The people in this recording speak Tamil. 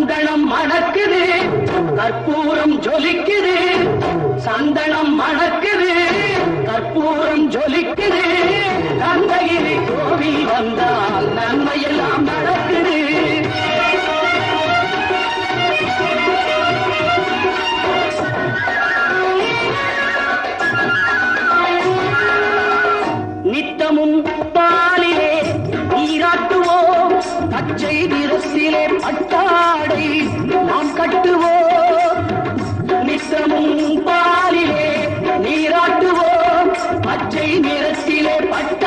சந்தனம் மணக்குது கற்பூரம் ஜொலிக்குது சந்தனம் மணக்குது கற்பூரம் ஜொலிக்குது கந்தகிரி கோவில் வந்தால் நன்மையெல்லாம் நடக்குது நித்தமும் பாலிலே நீராட்டுவோம் பச்சை நிறத்திலே பட்டாடை நாம் கட்டுவோம் நித்தமும் பாலிலே நீராட்டுவோம் பச்சை நிறத்திலே பட்டாடை